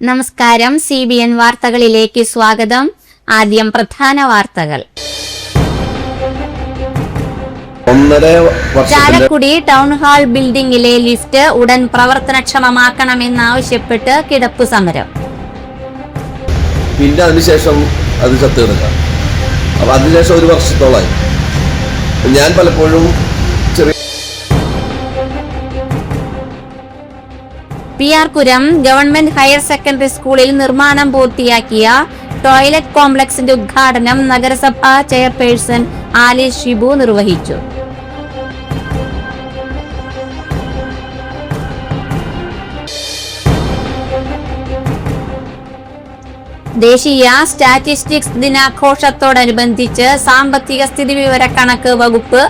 നമസ്കാരം. CBN വാർത്തകളിലേക്ക് സ്വാഗതം. ആദ്യം പ്രധാന വാർത്തകൾ. ചാലക്കുടി ടൗൺ ഹാൾ ബിൽഡിംഗിലെ ലിഫ്റ്റ് ഉടൻ പ്രവർത്തനക്ഷമമാക്കണമെന്നാവശ്യപ്പെട്ട് കിടപ്പ് സമരം. പിന്നെ അതിനുശേഷം അത് ചത്തുകിടക്കാം. അപ്പൊ അതിനുശേഷം ഒരു വർഷത്തോളമായി ഞാൻ പലപ്പോഴും PR-പുരം ഗവൺമെന്റ് ഹയർ സെക്കൻഡറി സ്കൂളിൽ നിർമ്മാണം പൂർത്തിയാക്കിയ ടോയ്ലറ്റ് കോംപ്ലക്സിന്റെ ഉദ്ഘാടനം നഗരസഭാ ചെയർപേഴ്സൺ ആലിസ് ഷിബു നിർവഹിച്ചു. ദേശീയ സ്റ്റാറ്റിസ്റ്റിക്സ് ദിനാഘോഷത്തോടനുബന്ധിച്ച് സാമ്പത്തിക സ്ഥിതിവിവരക്കണക്ക് വകുപ്പ്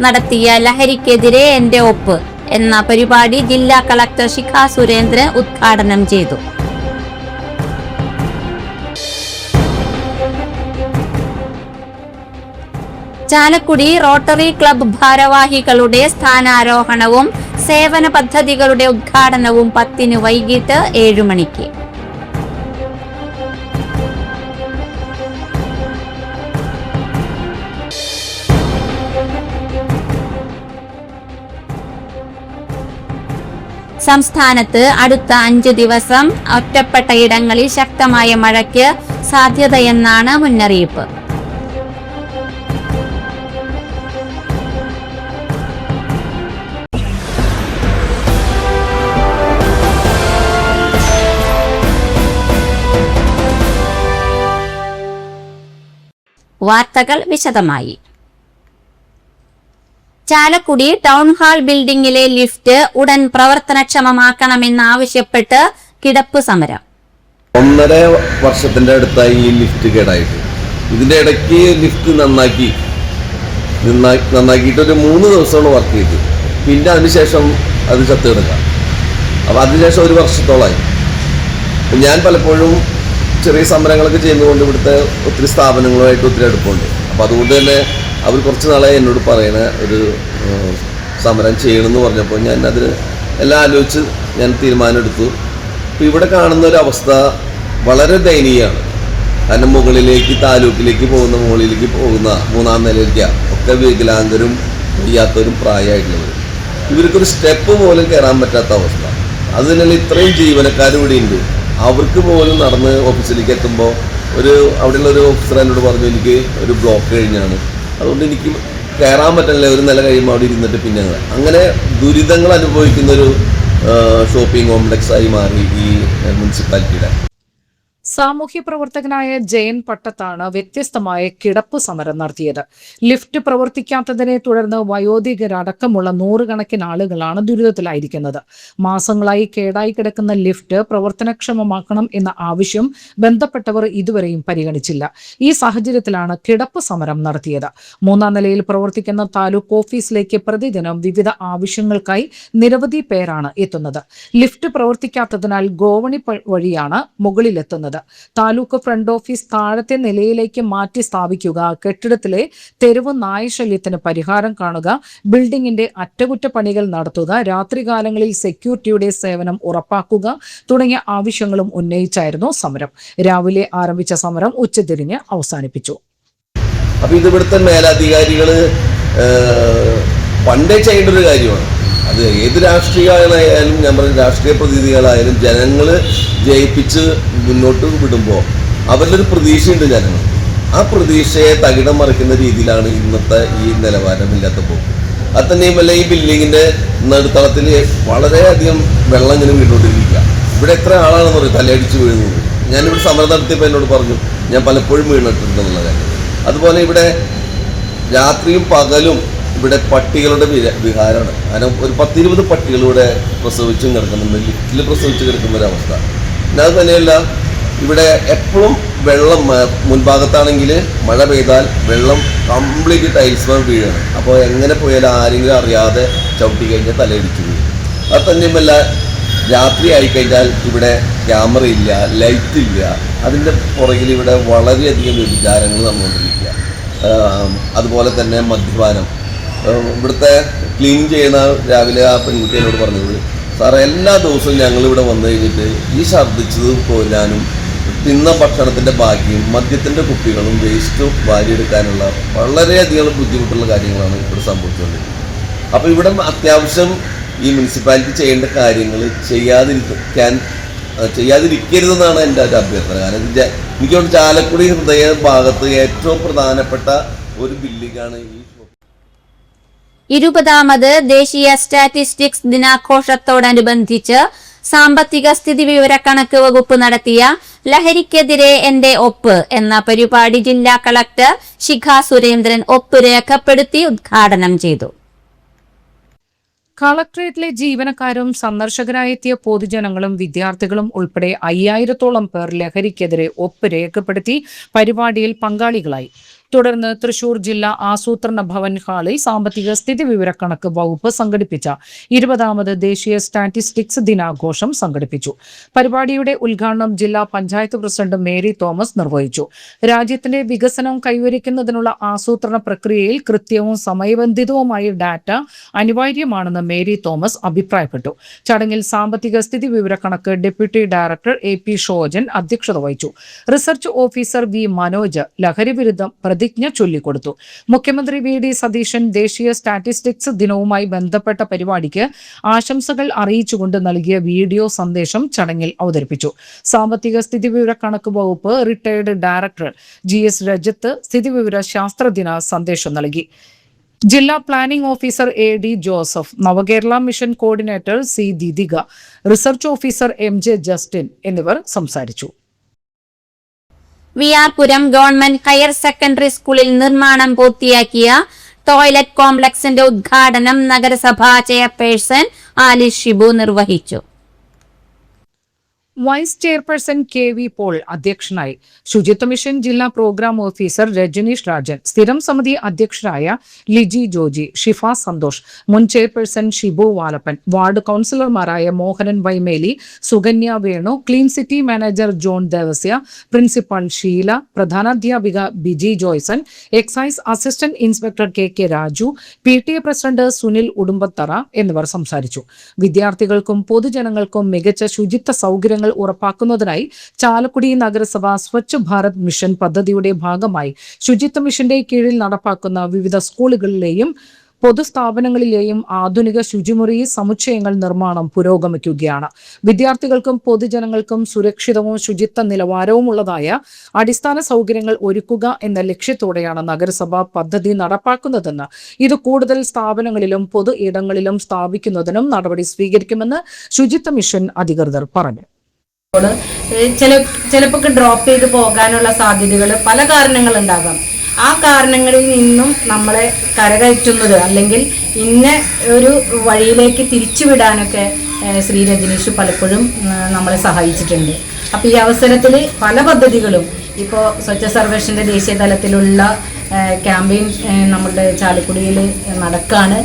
നടത്തിയ ലഹരിക്കെതിരെ എന്റെ ഒപ്പ് എന്ന പരിപാടി ജില്ലാ കളക്ടർ ശിഖ സുരേന്ദ്രൻ ഉദ്ഘാടനം ചെയ്തു. ചാലക്കുടി റോട്ടറി ക്ലബ്ബ് ഭാരവാഹികളുടെ സ്ഥാനാരോഹണവും സേവന പദ്ധതികളുടെ ഉദ്ഘാടനവും 10 വൈകിട്ട് 7 മണിക്ക്. സംസ്ഥാനത്ത് അടുത്ത 5 ദിവസം ഒറ്റപ്പെട്ട ഇടങ്ങളിൽ ശക്തമായ മഴയ്ക്ക് സാധ്യതയെന്നാണ് മുന്നറിയിപ്പ്. വാർത്തകൾ വിശദമായി. ചാലക്കുടി ടൗൺ ഹാൾ ബിൽഡിംഗിലെ ലിഫ്റ്റ് ഉടൻ പ്രവർത്തനക്ഷമമാക്കണമെന്നാവശ്യപ്പെട്ട് കിടപ്പ് സമരം. 1.5 വർഷത്തിന്റെ അടുത്തായി ഈ ലിഫ്റ്റ് കേടായിട്ട്. ഇതിന്റെ ഇടയ്ക്ക് ലിഫ്റ്റ് നന്നാക്കിയിട്ട് ഒരു 3 ദിവസമാണ് വർക്ക് ചെയ്ത്. പിന്നെ അതിനുശേഷം അത് ചത്തുകിടക്കാം. അപ്പൊ അതിനുശേഷം ഒരു വർഷത്തോളമായി ഞാൻ പലപ്പോഴും ചെറിയ സമരങ്ങളൊക്കെ ചെയ്യുന്നതുകൊണ്ട് ഇവിടുത്തെ ഒത്തിരി സ്ഥാപനങ്ങളുമായിട്ട് ഒത്തിരി അടുപ്പമുണ്ട്. അപ്പൊ അതുകൊണ്ട് തന്നെ അവർ കുറച്ച് നാളായി എന്നോട് പറയണ ഒരു സമരം ചെയ്യണമെന്ന് പറഞ്ഞപ്പോൾ ഞാൻ അതിന് എല്ലാം ആലോചിച്ച് ഞാൻ തീരുമാനമെടുത്തു. ഇപ്പോൾ ഇവിടെ കാണുന്ന ഒരു അവസ്ഥ വളരെ ദയനീയമാണ്. കാരണം താലൂക്കിലേക്ക് പോകുന്ന മുകളിലേക്ക് പോകുന്ന 3ാം നിലയിലേക്ക് ഒക്കെ വികലാംഗരും വയ്യാത്തവരും പ്രായമായിട്ടുള്ളവർ, ഇവർക്കൊരു സ്റ്റെപ്പ് പോലും കയറാൻ പറ്റാത്ത അവസ്ഥ. അത് തന്നെ ഇത്രയും ജീവനക്കാർ ഇവിടെ ഉണ്ട്. അവർക്ക് പോലും നടന്ന് ഓഫീസിലേക്ക് എത്തുമ്പോൾ അവിടെയുള്ള ഒരു ഓഫീസർ എന്നോട് പറഞ്ഞു, എനിക്ക് ഒരു ബ്ലോക്ക് കഴിഞ്ഞാണ്, അതുകൊണ്ട് എനിക്ക് കയറാൻ പറ്റില്ല, ഒരു നില കഴിയുമ്പോൾ അവിടെ ഇരുന്നിട്ട് പിന്നെ അങ്ങനെ ദുരിതങ്ങൾ അനുഭവിക്കുന്ന ഒരു ഷോപ്പിംഗ് കോംപ്ലക്സായി മാറി ഈ മുനിസിപ്പാലിറ്റിയുടെ. സാമൂഹ്യ പ്രവർത്തകനായ ജയൻ പട്ടത്താണ് വ്യത്യസ്തമായ കിടപ്പ് സമരം നടത്തിയത്. ലിഫ്റ്റ് പ്രവർത്തിക്കാത്തതിനെ തുടർന്ന് വയോധികരടക്കമുള്ള 100 കണക്കിന് ആളുകളാണ് ദുരിതത്തിലായിരിക്കുന്നത്. മാസങ്ങളായി കേടായി കിടക്കുന്ന ലിഫ്റ്റ് പ്രവർത്തനക്ഷമമാക്കണം എന്ന ആവശ്യം ബന്ധപ്പെട്ടവർ ഇതുവരെയും പരിഗണിച്ചില്ല. ഈ സാഹചര്യത്തിലാണ് കിടപ്പ് സമരം നടത്തിയത്. 3ാം നിലയിൽ പ്രവർത്തിക്കുന്ന താലൂക്ക് ഓഫീസിലേക്ക് പ്രതിദിനം വിവിധ ആവശ്യങ്ങൾക്കായി നിരവധി പേരാണ് എത്തുന്നത്. ലിഫ്റ്റ് പ്രവർത്തിക്കാത്തതിനാൽ ഗോവണി വഴിയാണ് മുകളിലെത്തുന്നത്. താലൂക്ക് ഫ്രണ്ട് ഓഫീസ് താഴത്തെ നിലയിലേക്ക് മാറ്റി സ്ഥാപിക്കുക, കെട്ടിടത്തിലെ തെരുവ് നായശല്യത്തിന് പരിഹാരം കാണുക, ബിൽഡിംഗിന്റെ അറ്റകുറ്റപ്പണികൾ നടത്തുക, രാത്രികാലങ്ങളിൽ സെക്യൂരിറ്റിയുടെ സേവനം ഉറപ്പാക്കുക തുടങ്ങിയ ആവശ്യങ്ങളും ഉന്നയിച്ചായിരുന്നു സമരം. രാവിലെ ആരംഭിച്ച സമരം ഉച്ചതിരിഞ്ഞ് അവസാനിപ്പിച്ചു. അപ്പൊ ഇത് ഇവിടുത്തെ മേലധികാരികള് പണ്ടേ ചെയ്യേണ്ട ഒരു കാര്യമാണ്. അത് ഏത് രാഷ്ട്രീയമായാലും, ഞാൻ പറഞ്ഞ രാഷ്ട്രീയ പ്രതിനിധികളായാലും ജനങ്ങൾ ജയിപ്പിച്ച് മുന്നോട്ട് വിടുമ്പോൾ അവരിലൊരു പ്രതീക്ഷയുണ്ട് ജനങ്ങൾ. ആ പ്രതീക്ഷയെ തകിടം മറിക്കുന്ന രീതിയിലാണ് ഇന്നത്തെ ഈ നിലവാരമില്ലാത്ത പോക്ക്. അത് തന്നെയുമല്ല, ഈ ബിൽഡിങ്ങിന്റെ നടുത്തളത്തിൽ വളരെയധികം വെള്ളം ഇങ്ങനെ വീണുകൊണ്ടിരിക്കുക. ഇവിടെ എത്ര ആളാണെന്ന് പറയും തലയടിച്ച് വീഴുന്നത്. ഞാനിവിടെ സമരം നടത്തിയപ്പോൾ എന്നോട് പറഞ്ഞു ഞാൻ പലപ്പോഴും വീണിട്ടുണ്ടെന്നുള്ള കാര്യം. അതുപോലെ ഇവിടെ രാത്രിയും പകലും ഇവിടെ പട്ടികളുടെ വിഹാരമാണ്. കാരണം ഒരു 10-20 പട്ടികളിവിടെ പ്രസവിച്ചും കിടക്കുന്നുണ്ട്, ലിഫ്റ്റിൽ പ്രസവിച്ച് കിടക്കുന്ന ഒരവസ്ഥ. പിന്നെ അത് തന്നെയല്ല, ഇവിടെ എപ്പോഴും വെള്ളം മുൻഭാഗത്താണെങ്കിൽ മഴ പെയ്താൽ വെള്ളം കംപ്ലീറ്റ് ടൈൽസ് വീഴാണ്. അപ്പോൾ എങ്ങനെ പോയാലും ആരെങ്കിലും അറിയാതെ ചവിട്ടി കഴിഞ്ഞാൽ തലയിടിച്ച് വീഴും. അത് തന്നെയുമല്ല, രാത്രി ആയിക്കഴിഞ്ഞാൽ ഇവിടെ ക്യാമറ ഇല്ല, ലൈറ്റ് ഇല്ല. അതിൻ്റെ പുറകിൽ ഇവിടെ വളരെയധികം വ്യഭിചാരങ്ങൾ നടന്നുകൊണ്ടിരിക്കുക. അതുപോലെ തന്നെ മദ്യപാനം. ഇവിടുത്തെ ക്ലീൻ ചെയ്യുന്ന രാവിലെ ആ പെൺകുട്ടി എന്നോട് പറഞ്ഞത് സാറേ എല്ലാ ദിവസവും ഞങ്ങളിവിടെ വന്നു കഴിഞ്ഞിട്ട് ഈ ഛർദ്ദിച്ചത് കൊല്ലാനും തിന്ന ഭക്ഷണത്തിൻ്റെ ബാക്കിയും മദ്യത്തിൻ്റെ കുപ്പികളും വേസ്റ്റും വാരിയെടുക്കാനുള്ള വളരെയധികം ബുദ്ധിമുട്ടുള്ള കാര്യങ്ങളാണ് ഇവിടെ സംഭവിച്ചുകൊണ്ടിരിക്കുന്നത്. അപ്പോൾ ഇവിടെ അത്യാവശ്യം ഈ മുനിസിപ്പാലിറ്റി ചെയ്യേണ്ട കാര്യങ്ങൾ ചെയ്യാതിരിക്കരുതെന്നാണ് എൻ്റെ ഒരു അഭ്യർത്ഥന. കാരണം എനിക്കോട് ചാലക്കുടി ഹൃദയ ഭാഗത്ത് ഏറ്റവും പ്രധാനപ്പെട്ട ഒരു ബിൽഡിംഗാണ് ഈ 20ാമത് ദേശീയ സ്റ്റാറ്റിസ്റ്റിക്സ് ദിനാഘോഷത്തോടനുബന്ധിച്ച് സാമ്പത്തിക സ്ഥിതിവിവരക്കണക്ക് വകുപ്പ് നടത്തിയ ലഹരിക്കെതിരെ എന്റെ ഒപ്പ് എന്ന പരിപാടി ജില്ലാ കളക്ടർ ശിഖ സുരേന്ദ്രൻ ഒപ്പ് രേഖപ്പെടുത്തി ഉദ്ഘാടനം ചെയ്തു. കളക്ടറേറ്റിലെ ജീവനക്കാരും സന്ദർശകരായെത്തിയ പൊതുജനങ്ങളും വിദ്യാർത്ഥികളും ഉൾപ്പെടെ 5000-ഓളം പേർ ലഹരിക്കെതിരെ ഒപ്പ് രേഖപ്പെടുത്തി പരിപാടിയിൽ പങ്കാളികളായി. തുടർന്ന് തൃശൂർ ജില്ലാ ആസൂത്രണ ഭവൻ ഹാളിൽ സാമ്പത്തിക സ്ഥിതിവിവരക്കണക്ക് വകുപ്പ് സംഘടിപ്പിച്ച 20ാമത് ദേശീയ സ്റ്റാറ്റിസ്റ്റിക്സ് ദിനാഘോഷം സംഘടിപ്പിച്ചു. പരിപാടിയുടെ ഉദ്ഘാടനം ജില്ലാ പഞ്ചായത്ത് പ്രസിഡന്റ് മേരി തോമസ് നിർവഹിച്ചു. രാജ്യത്തിന്റെ വികസനം കൈവരിക്കുന്നതിനുള്ള ആസൂത്രണ പ്രക്രിയയിൽ കൃത്യവും സമയബന്ധിതവുമായ ഡാറ്റ അനിവാര്യമാണെന്ന് മേരി തോമസ് അഭിപ്രായപ്പെട്ടു. ചടങ്ങിൽ സാമ്പത്തിക സ്ഥിതിവിവരക്കണക്ക് ഡെപ്യൂട്ടി ഡയറക്ടർ AP ഷോജൻ അധ്യക്ഷത വഹിച്ചു. റിസർച്ച് ഓഫീസർ V മനോജ് ലഹരി വിരുദ്ധം പ്രതിജ്ഞ ചൊല്ലിക്കൊടുത്തു. മുഖ്യമന്ത്രി VD സതീശൻ ദേശീയ സ്റ്റാറ്റിസ്റ്റിക്സ് ദിനവുമായി ബന്ധപ്പെട്ട പരിപാടിക്ക് ആശംസകൾ അറിയിച്ചുകൊണ്ട് നൽകിയ വീഡിയോ സന്ദേശം ചടങ്ങിൽ അവതരിപ്പിച്ചു. സാമ്പത്തിക സ്ഥിതിവിവരക്കണക്ക് വകുപ്പ് റിട്ടയർഡ് ഡയറക്ടർ GS രജത്ത് സ്ഥിതിവിവര ശാസ്ത്രദിന സന്ദേശം നൽകി. ജില്ലാ പ്ലാനിംഗ് ഓഫീസർ AD ജോസഫ്, നവകേരള mission coordinator C Didika, research officer MJ Justin എന്നിവർ സംസാരിച്ചു. വിആർപുരം ഗവൺമെന്റ് ഹയർ സെക്കൻഡറി സ്കൂളിൽ നിർമ്മാണം പൂർത്തിയാക്കിയ ടോയ്ലറ്റ് കോംപ്ലക്സിന്റെ ഉദ്ഘാടനം നഗരസഭാ ചെയർപേഴ്സൺ ആലിസ് ഷിബു നിർവഹിച്ചു. വൈസ് ചെയർപേഴ്സൺ KV പോൾ അധ്യക്ഷനായി. ശുചിത്വ മിഷൻ ജില്ലാ പ്രോഗ്രാം ഓഫീസർ രജനീഷ് രാജൻ, സ്ഥിരം സമിതി അധ്യക്ഷരായ ലിജി ജോജി, ഷിഫ സന്തോഷ്, മുൻ ചെയർപേഴ്സൺ ഷിബു വാലപ്പൻ, വാർഡ് കൌൺസിലർമാരായ Mohanan Vaimeli, Sukanya Venu, clean city manager John Devasia, principal Sheela, പ്രധാനാധ്യാപിക Biji Joyson, excise assistant inspector KK Raju, PTA president Sunil Udumbathara എന്നിവർ സംസാരിച്ചു. വിദ്യാർത്ഥികൾക്കും പൊതുജനങ്ങൾക്കും മികച്ച ശുചിത്വ സൗകര്യങ്ങൾ ഉറപ്പാക്കുന്നതിനായി ചാലക്കുടി നഗരസഭ സ്വച്ഛ് ഭാരത് മിഷൻ പദ്ധതിയുടെ ഭാഗമായി ശുചിത്വ മിഷന്റെ കീഴിൽ നടപ്പാക്കുന്ന വിവിധ സ്കൂളുകളിലെയും പൊതുസ്ഥാപനങ്ങളിലെയും ആധുനിക ശുചിമുറി സമുച്ചയങ്ങൾ നിർമ്മാണം പുരോഗമിക്കുകയാണ്. വിദ്യാർത്ഥികൾക്കും പൊതുജനങ്ങൾക്കും സുരക്ഷിതവും ശുചിത്വ നിലവാരവുമുള്ളതായ അടിസ്ഥാന സൗകര്യങ്ങൾ ഒരുക്കുക എന്ന ലക്ഷ്യത്തോടെയാണ് നഗരസഭ പദ്ധതി നടപ്പാക്കുന്നതെന്ന് ഇത് കൂടുതൽ സ്ഥാപനങ്ങളിലും പൊതു ഇടങ്ങളിലും സ്ഥാപിക്കുന്നതിനും നടപടി സ്വീകരിക്കുമെന്ന് ശുചിത്വ മിഷൻ അധികൃതർ പറഞ്ഞു. ചിലപ്പോൾ ഡ്രോപ്പ് ചെയ്ത് പോകാനുള്ള സാധ്യതകൾ പല കാരണങ്ങളുണ്ടാകാം. ആ കാരണങ്ങളിൽ നിന്നും നമ്മളെ കരകയറ്റുന്നത് അല്ലെങ്കിൽ ഇന്ന ഒരു വഴിയിലേക്ക് തിരിച്ചുവിടാനൊക്കെ ശ്രീ രജനീഷ് പലപ്പോഴും നമ്മളെ സഹായിച്ചിട്ടുണ്ട്. അപ്പോൾ ഈ അവസരത്തിൽ പല പദ്ധതികളും ഇപ്പോൾ സ്വച്ഛ സർവേക്ഷൻ്റെ ദേശീയ തലത്തിലുള്ള ക്യാമ്പയിൻ നമ്മളുടെ ചാലക്കുടിയിൽ നടക്കുകയാണ്.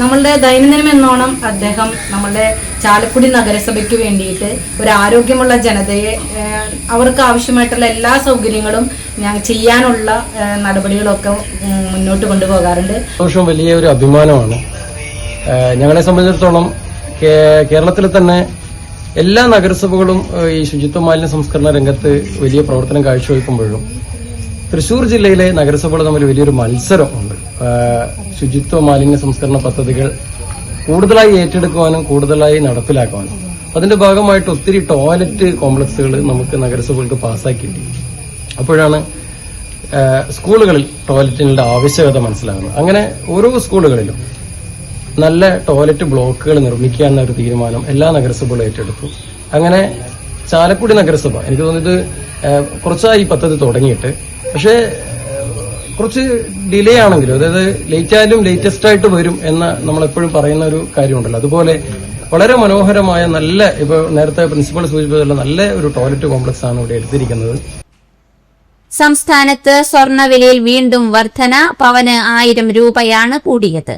നമ്മളുടെ ദൈനംദിനം എന്നോണം അദ്ദേഹം നമ്മളുടെ ചാലക്കുടി നഗരസഭയ്ക്ക് വേണ്ടിയിട്ട് ഒരു ആരോഗ്യമുള്ള ജനതയെ അവർക്ക് ആവശ്യമായിട്ടുള്ള എല്ലാ സൗകര്യങ്ങളും ചെയ്യാനുള്ള നടപടികളൊക്കെ മുന്നോട്ട് കൊണ്ടുപോകാറുണ്ട്. സന്തോഷം വലിയ ഒരു അഭിമാനമാണ്. ഞങ്ങളെ സംബന്ധിച്ചിടത്തോളം കേരളത്തിൽ തന്നെ എല്ലാ നഗരസഭകളും ഈ ശുചിത്വ മാലിന്യ സംസ്കരണ രംഗത്ത് വലിയ പ്രവർത്തനം കാഴ്ചവെക്കുമ്പോഴും തൃശൂർ ജില്ലയിലെ നഗരസഭകൾ തമ്മിൽ വലിയൊരു മത്സരം ഉണ്ട്. ശുചിത്വ മാലിന്യ സംസ്കരണ പദ്ധതികൾ കൂടുതലായി ഏറ്റെടുക്കുവാനും കൂടുതലായി നടപ്പിലാക്കുവാനും അതിന്റെ ഭാഗമായിട്ട് ഒത്തിരി ടോയ്ലറ്റ് കോംപ്ലക്സുകൾ നമുക്ക് നഗരസഭകൾക്ക് പാസ്സാക്കിയിട്ട് അപ്പോഴാണ് സ്കൂളുകളിൽ ടോയ്ലറ്റിനുള്ള ആവശ്യകത മനസ്സിലാകുന്നത്. അങ്ങനെ ഓരോ സ്കൂളുകളിലും നല്ല ടോയ്ലറ്റ് ബ്ലോക്കുകൾ നിർമ്മിക്കുക എന്ന ഒരു തീരുമാനം എല്ലാ നഗരസഭകളും ഏറ്റെടുത്തു. അങ്ങനെ ചാലക്കുടി നഗരസഭ എനിക്ക് തോന്നുന്നത് കുറച്ചായി പദ്ധതി തുടങ്ങിയിട്ട്, പക്ഷേ കുറച്ച് ഡിലേ ആണെങ്കിലും അതായത് ലേറ്റ് ആയാലും ലേറ്റസ്റ്റ് ആയിട്ട് വരും എന്ന് നമ്മളെപ്പോഴും പറയുന്ന ഒരു കാര്യമുണ്ടല്ലോ. അതുപോലെ വളരെ മനോഹരമായ നല്ല ഇപ്പോൾ നേരത്തെ പ്രിൻസിപ്പൾ സൂചിപ്പിച്ചതുള്ള നല്ല ഒരു ടോയ്ലറ്റ് കോംപ്ലക്സ് ആണ് ഇവിടെ എടുത്തിരിക്കുന്നത്. സംസ്ഥാനത്ത് സ്വർണ്ണവിലയിൽ വീണ്ടും വർധന, പവന് 1000 രൂപയാണ് കൂടിയത്.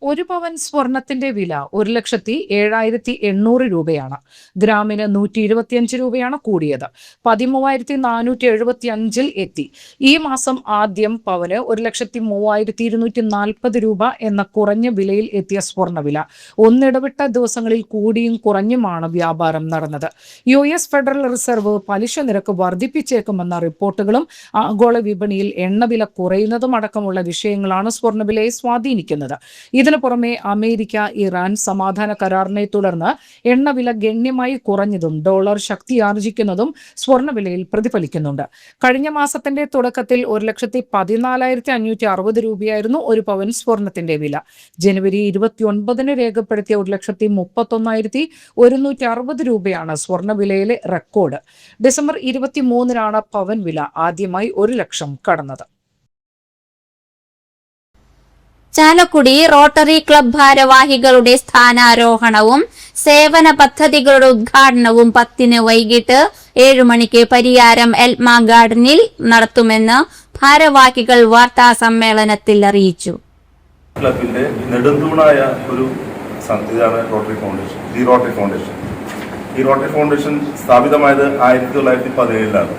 ഒരു പവൻ സ്വർണത്തിന്റെ വില 1,07,800 രൂപയാണ്. ഗ്രാമിന് 125 രൂപയാണ് കൂടിയത്. 13,475 എത്തി. ഈ മാസം ആദ്യം പവന് 1,03,240 രൂപ എന്ന കുറഞ്ഞ വിലയിൽ എത്തിയ സ്വർണ്ണവില ഒന്നിടവിട്ട ദിവസങ്ങളിൽ കൂടിയും കുറഞ്ഞുമാണ് വ്യാപാരം നടന്നത്. US ഫെഡറൽ റിസർവ് പലിശ നിരക്ക് വർദ്ധിപ്പിച്ചേക്കുമെന്ന റിപ്പോർട്ടുകളും ആഗോള വിപണിയിൽ എണ്ണവില കുറയുന്നതും അടക്കമുള്ള വിഷയങ്ങളാണ് സ്വർണ്ണവിലയെ സ്വാധീനിക്കുന്നത്. ഇതിന് പുറമെ അമേരിക്ക ഇറാൻ സമാധാന കരാറിനെ തുടർന്ന് എണ്ണവില ഗണ്യമായി കുറഞ്ഞതും ഡോളർ ശക്തിയാർജിക്കുന്നതും സ്വർണ്ണവിലയിൽ പ്രതിഫലിക്കുന്നുണ്ട്. കഴിഞ്ഞ മാസത്തിന്റെ തുടക്കത്തിൽ 1,14,560 രൂപയായിരുന്നു ഒരു പവൻ സ്വർണത്തിന്റെ വില. ജനുവരി 29 രേഖപ്പെടുത്തിയ 1,31,160 രൂപയാണ് സ്വർണ്ണവിലയിലെ റെക്കോർഡ്. ഡിസംബർ 23 പവൻ വില ആദ്യമായി 1 ലക്ഷം കടന്നത്. ചാലക്കുടി റോട്ടറി ക്ലബ് ഭാരവാഹികളുടെ സ്ഥാനാരോഹണവും സേവന പദ്ധതികളുടെ ഉദ്ഘാടനവും 10 വൈകിട്ട് 7 മണിക്ക് പരിയാരം എൽമ ഗാർഡനിൽ നടത്തുമെന്ന് ഭാരവാഹികൾ വാർത്താ സമ്മേളനത്തിൽ അറിയിച്ചു. ക്ലബിന്റെ നെടുന്തൂണായ ഒരു ഇതാണ് റോട്ടറി ഫൗണ്ടേഷൻ. ഈ റോട്ടറി ഫൗണ്ടേഷൻ സ്ഥാപിതമായത് 1917